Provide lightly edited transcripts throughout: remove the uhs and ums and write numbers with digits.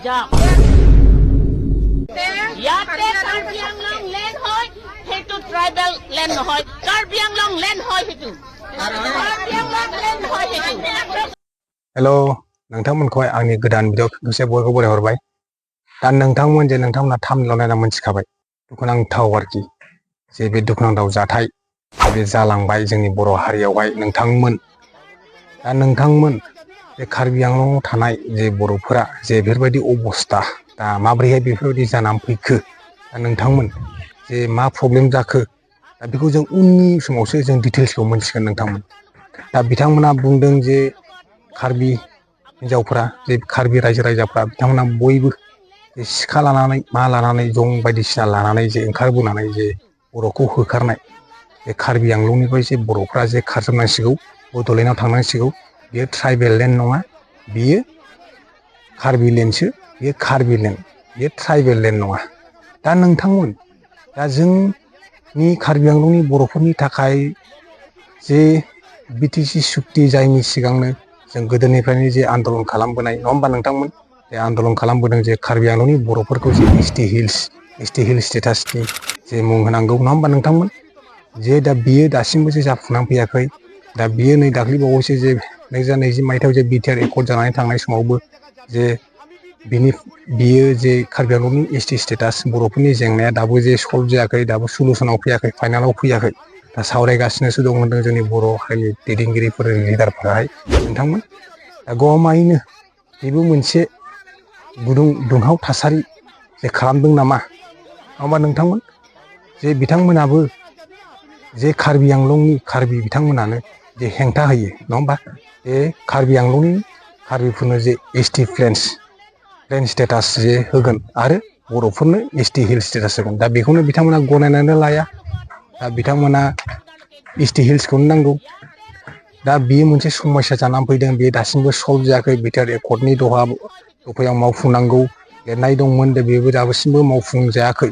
যাম ইয়াতে কাৰ্বি আংলং লেণ্ড হয় সেইটো ট্ৰাইবেল লেণ্ড নহয় কাৰ্বি আংলং লেণ্ড হয় সেইটো কাৰ্বি আংলং লেণ্ড হয় সেইটো हेल' नोंथांमोनखौहाय आंनि गोदान भिडिअ खेबसे बयखौबो बरायहरबाय दा नोंथांमोन जे नोंथांमोना थाम्बनेलाव नायना मोनथिखाबाय दुखुनांथाव आरोखि जे बे दुखुनांथाव जाथाय बे जालांबाय जोंनि बर' हारियावहाय नोंथांमोन दा नोंथांमोन बे कार्बि आंलंआव थानाय जे बर'फोरा जे बेफोरबायदि अबस्था दा माबोरैहाय बेफोरबायदि जानानै फैखो दा नोंथांमोन जे मा प्रब्लेम जाखो दा बेखौ जों उननि समावसो जों डिटेल्सखौ मोनथिगोन नोंथांमोन दा बिथांमोना बुंदों जे कार्बि हिन्जावफोरा जे कार्बि रायजो राजाफ्रा बिथांमोना बयबो जे सिखा लानानै मा लानानै जं बायदिसिना लानानै जे ओंखारबोनानै जे बर'खौ होखारनाय बे कार्बि आंलंनिफ्राय जे बर'फ्रा जे खारजोबनांसिगौ बड'लेण्डआव थांनांसिगौ बेयो ट्राइबेल लेण्ड नङा बेयो कार्बि लेण्डसो बेयो कार्बि लेण्ड बेयो ट्राइबेल लेण्ड नङा दा नोंथांमोन दा जोंनि कार्बि आंलंनि बर'फोरनि थाखाय जे बिटिसि सुक्ति जायनि सिगांनो जों गोदोनिफ्रायनो जे आन्दलन खालामबोनाय नङा होमबा नोंथांमोन जे आन्दलन खालामबोदों जे कार्बि आंलंनि बर'फोरखौ जे एसटि हिल स्टेटासनि जे मुं होनांगौ नङा होमबा नोंथांमोन जे दा बियो दासिमबो जे जाफुंनानै फैयाखै दा बियो नै दाख्लैबावैसो जे 2020 मायथाइयाव जे बिटिआर एकर्ड जानानै थांनाय समावबो जे बियो जे कार्बि आंलंनि एसटि स्टेटास बर'फोरनि जेंनाया दाबो जे सल्भ जायाखै दाबो सलुसनाव फैयाखै फाइनालाव फैयाखै दा सावरायगासिनोसो दं होनदों जोंनि बर' हारिनि दैदेनगिरिफोर लिडारफोराहाय नोंथांमोन दा गमामायैनो बेबो मोनसे गुदुं दुंहाव थासारि जे खालामदों नामा नङा होमबा नोंथांमोन जे बिथांमोनाबो जे कार्बि आंलंनि कार्बि बिथांमोनानो जे हेंथा होयो नङा होमबा बे कार्बि आंलंनि कार्बिफोरनो जे एसटि प्लेन स्टेटास जे होगोन आरो बर'फोरनो एसटि हिल स्टेटास होगोन दा बेखौनो बिथांमोना गनायनानै लाया दा बिथांमोना एसटि हिल्सखौनो नांगौ दा बियो मोनसे समस्या जानानै फैदों बे दासिमबो सल्भ जायाखै बिटिआर एकर्डनि दफायाव मावफुंनांगौ लिरनाय दंमोन दा बेबो दासिमबो मावफुंजायाखै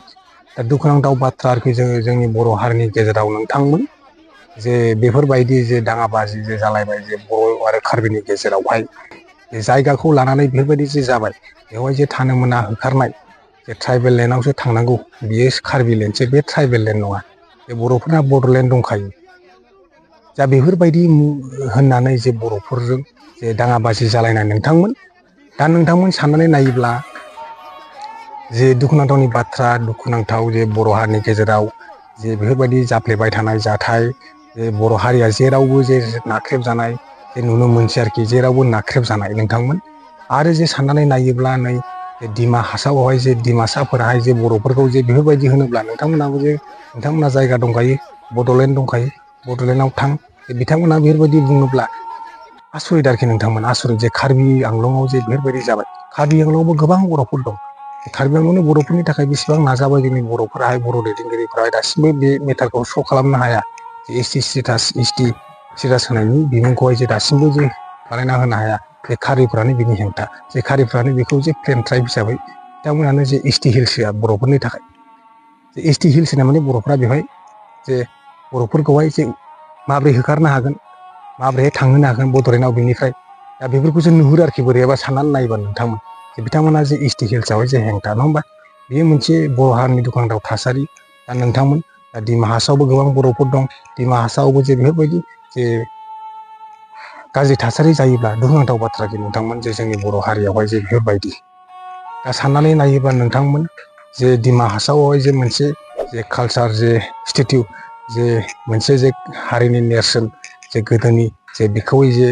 दा दुखुनांथाव बाथ्रा आरोखि जोंनि बर' हारिनि गेजेराव नोंथांमोन जे बेफोरबायदि जे दाङाबाजि जे जालायबाय जे बर' आरो कार्बिनि गेजेरावहाय जे जायगाखौ लानानै बेफोरबायदि जे जाबाय बेवहाय जे थानो मोना होखारनाय जे ट्राइबेल लेण्डआवसो थांनांगौ बियो कार्बि लेण्डसो बे ट्राइबेल लेण्ड नङा बे बर'फोरना बड'लेण्ड दंखायो दा बेफोरबायदि होननानै जे बर'फोरजों जे दाङाबाजि जालायनाय नोंथांमोन दा नोंथांमोन साननानै नायोब्ला जे दुखुनांथावनि बाथ्रा दुखुनांथाव जे बर' हारिनि गेजेराव जे बेफोरबायदि जाफ्लेबाय थानाय जाथाय जे बर' हारिया जेरावबो जे नाख्रेबजानाय जे नुनो मोनसै आरोखि जेरावबो नाख्रेबजानाय नोंथांमोन आरो जे साननानै नायोब्ला नै जे डिमा हासावआवहाय जे डिमासाफोराहाय जे बर'फोरखौ जे बेफोरबायदि होनोब्ला नोंथांमोनाबो जे नोंथांमोना जायगा दंखायो बड'लेण्ड दंखायो बड'लेण्डआव थां बिथांमोना बेफोरबायदि बुङोब्ला आसरित आरोखि नोंथांमोन आसरित जे कार्बि आंलंआव जे बेफोरबायदि जाबाय कार्बि आंलंआवबो गोबां बर'फोर दं कार्बि आंलंनि बर'फोरनि थाखाय बेसेबां नाजाबाय जोंनि बर'फोराहाय बर' दैदेनगिरिफोराहाय दासिमबो बे मेटारखौ स' खालामनो हाया जे एसटि स्टेटास होनायनि बिमुंखौहाय जे दासिमबो जे बानायना होनो हाया जे कार्बिफ्रानो बिनि हेंथा जे कार्बिफ्रानो बेखौ जे प्लेन ट्राइब हिसाबै बिथांमोनानो जे एसटि हिल्स होआ बर'फोरनि थाखाय जे एसटि हिल्स होनाय माने बर'फ्रा बेवहाय जे बर'फोरखौहाय जे माबोरै होखारनो हागोन माबोरैहाय थांहोनो हागोन बड'लेण्डआव बेनिफ्राय दा बेफोरखौ जों नुहुरो आरोखि बोरैबा साननानै नायोबा नोंथांमोन जे बिथांमोना जे एसटि हिल्सआवहाय जे हेंथा नङा होमबा बेयो मोनसे बर' हारिनि दुखुनांथाव थासारि दा नोंथांमोन दा डिमा हासावबो गोबां बर'फोर दं डिमा हासावबो जे बेफोरबायदि जे गाज्रि थासारि जायोब्ला दुखुनांथाव बाथ्राखि नोंथांमोन जे जोंनि बर' हारियावहाय जे बेफोरबायदि दा साननानै नायोबा नोंथांमोन जे डिमा हासावआवहाय जे मोनसे जे कालचार जे स्टेटिउ जे मोनसे जे हारिनि नेरसोन जे गोदोनि जे बेखौ जे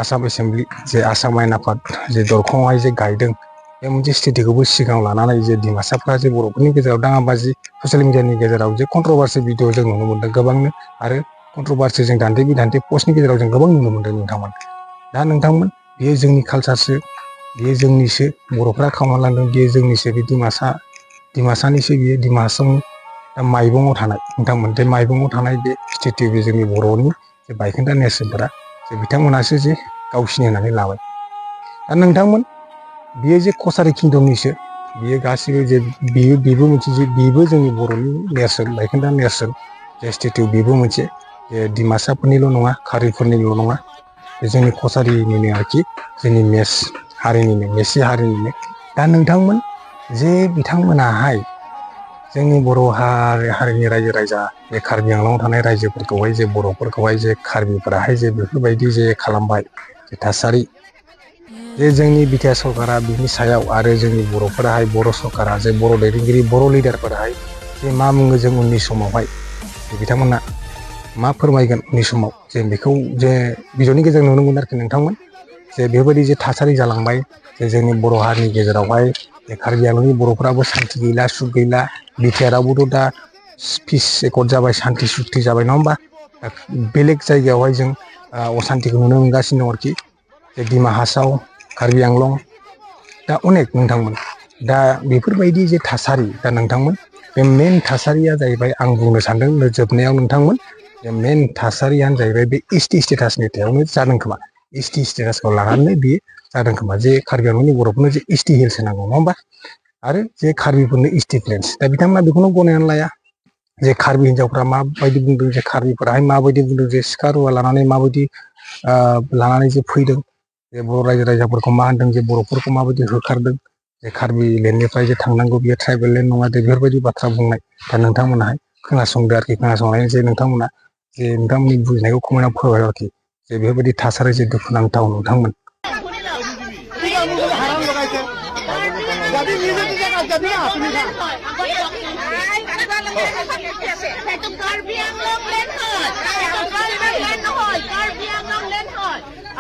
आसाम एसेम्बलि जे आसाम आयेन आफाद जे दरखंआवहाय जे गायदों बे मोनसे स्टेटिखौबो सिगाङाव लानानै जे डिमासाफ्रा जे बर'फोरनि गेजेराव दाङाबाजि ससियेल मिडियानि गेजेराव जे कन्ट्रभार्सि भिडिअ जों नुनो मोन्दों गोबांनो आरो कन्ट्रभार्सि जों दान्थे बिदान्थे पस्टनि गेजेराव जों गोबां नुनो मोन्दों नोंथांमोन दा नोंथांमोन बेयो जोंनि कालचारसो बेयो जोंनिसो बर'फ्रा खावना लांदों बेयो जोंनिसो बे डिमासानिसो बियो डिमा हासावनि दा माइबंआव थानाय नोंथांमोन बे माइबंआव थानाय बे स्टेटिउ बे जोंनि बर'नि जे बायखोन्दा नेरसोनफोरा जे बिथांमोनासो जे गावसिनि होननानै लाबाय दा नोंथांमोन बियो जे कसारि किंडमनिसो बियो गासिबो जे बेबो मोनसे जे बेबो जोंनि बर'नि नेरसोन बायखोन्दा नेरसोन जे स्टेटिउ बेबो मोनसे जे डिमासाफोरनिल' नङा कार्बिफोरनिल' नङा बे जोंनि कसारिनिनो आरोखि जोंनि हारिनिनो मेसि हारिनिनो दा नोंथांमोन जे बिथांमोनाहाय जोंनि बर' हारिनि रायजो राजा बे कार्बि आंलंआव थानाय रायजोफोरखौहाय जे बर'फोरखौहाय जे कार्बिफोराहाय जे बेफोरबायदि जे खालामबाय जे थासारि जे जोंनि बिटिआर सरकारा बिनि सायाव आरो जोंनि बर'फोराहाय बर' सरकारा जे बर' दैदेनगिरि बर' लिडारफोराहाय जे मा बुङो जों उननि समावहाय बिथांमोना मा फोरमायगोन उननि समाव जे बेखौ जे भिडिअनि गेजेरजों नुनो मोनो आरोखि नोंथांमोन जे बेबायदि जे थासारि जालांबाय जे जोंनि बर' हारिनि गेजेरावहाय जे कार्बि आंलंनि बर'फोराबो सान्थि गैला सुख गैला बिटिआरावबोथ' दा पिस एकर्ड जाबाय सान्थि सुक्ति जाबाय नङा होमबा बेलेग जायगायावहाय जों असान्तिखौ नुनो मोनगासिनो दं आरोखि जे डिमा हासाव कार्बि आंलं दा अनेक नोंथांमोन दा बेफोरबायदि जे थासारि दा नोंथांमोन बे मेन थासारिया जाहैबाय आं बुंनो सानदों जोबनायाव नोंथांमोन जे मेन थासारियानो जाहैबाय बे एसटि स्टेटासनि सायावनो जादों खोमा एसटि स्टेटासखौ लानानै बेयो जादों खोमा जे कार्बि आंलंनि बर'फोरनो जे एसटि हिल्स होनांगौ नङा होमबा आरो जे कार्बिफोरनो एसटि प्लेन्स दा बिथांमोना बेखौनो गनायनानै लाया जे कार्बि हिन्जावफ्रा माबायदि बुंदों जे कार्बिफोराहाय माबायदि बुंदों जे सिखा रुवा लानानै माबायदि लानानै जे फैदों जे बर' रायजो राजाफोरखौ मा होनदों जे बर'फोरखौ माबायदि होखारदों जे कार्बि लेण्डनिफ्राय जे थांनांगौ बियो ट्राइबेल लेण्ड नङा जे बेफोरबायदि बाथ्रा बुंनाय दा नोंथांमोनाहाय खोनासंदो आरोखि खोनासंनानै जे नोंथांमोना जे नोंथांमोननि बुजिनायखौ कमेन्टआव फोरमाय आरोखि जे बेफोरबायदि थासारि जे दुखुनांथाव नोंथांमोन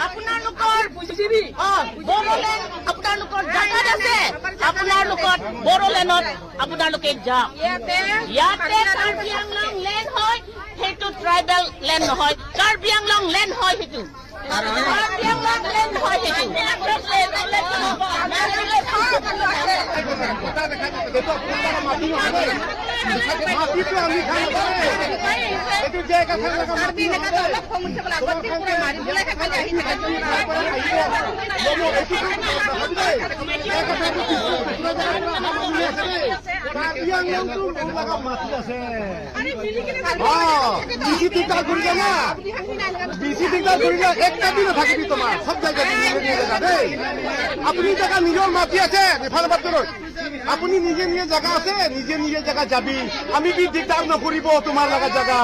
আপোনালোকৰ বড়োলেণ্ড আপোনালোকৰ জাগাত আছে আপোনালোকৰ বড়োলেণ্ডত আপোনালোকে যাওক ইয়াতে কাৰ্বি আংলং লেণ্ড হয় সেইটো ট্ৰাইবেল লেণ্ড নহয় কাৰ্বি আংলং লেণ্ড হয় সেইটো কাৰ্বি আংলং লেণ্ড হয় আপুনি জায়গা নিজৰ মাটি আছে ইফালে বাটৰত আপুনি নিজে নিজে জায়গা আছে নিজে নিজে জায়গা যাবি আমি বি দিগদাৰ নকৰিব তোমাৰ লগা জায়গা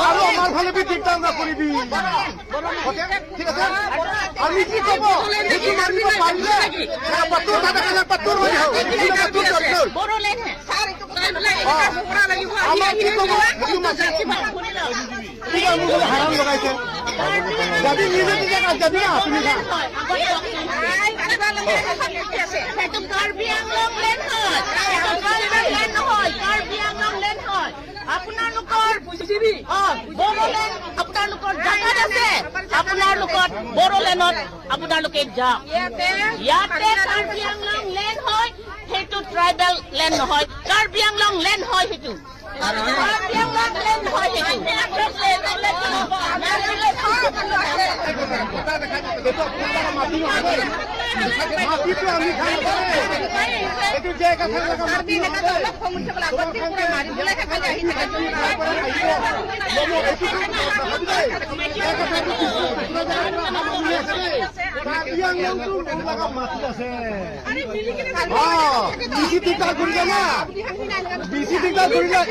আৰু আমাৰ ফালে বি দিগদাৰ নকৰিবি ঠিক আছে আমি কি কব সেইটো মানিব পাৰিলে পাতৰ থাকা পাতৰ হৈ হওক আমাৰ কি কব সেইটো মানিব হাৰাম লগাইছে যাবি নিজে নিজে জায়গা যাবি না তুমি কাৰ্বি আংলং লেণ্ড হয় কাৰ্বি আংলং লেণ্ড হয় আপোনালোকৰ বড়োলেণ্ড আপোনালোকৰ জাগাত আছে আপোনালোকৰ বড়োলেণ্ডত আপোনালোকে যাওক ইয়াতে কাৰ্বি আংলং লেণ্ড হয় সেইটো ট্ৰাইবেল লেণ্ড নহয় কাৰ্বি আংলং লেণ্ড হয় সেইটো কাৰ্বি আংলং লেণ্ড হয়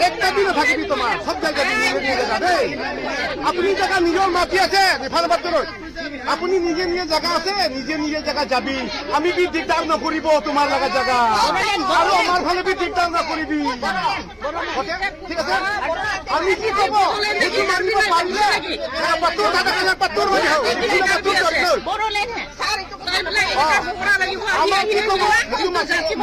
একটা দিন থাকিবি তোমার সব জায়গায় আপুনি জায়গা নিজৰ মাটি আছে ইফালে বাটৰত আপুনি নিজে নিজে জায়গা আছে নিজে নিজে জায়গা যাবি আমি বি দিগদাৰ নকৰিব তোমাৰ লগা জায়গা আৰু আমাৰ ফালে বি দিগদাৰ নকৰিবি ঠিক আছে আমি কি কব সেইটো মানিব পাৰিলে পাতৰ থাকা পাতৰ হৈ হওক আমাৰ কি কব সেইটো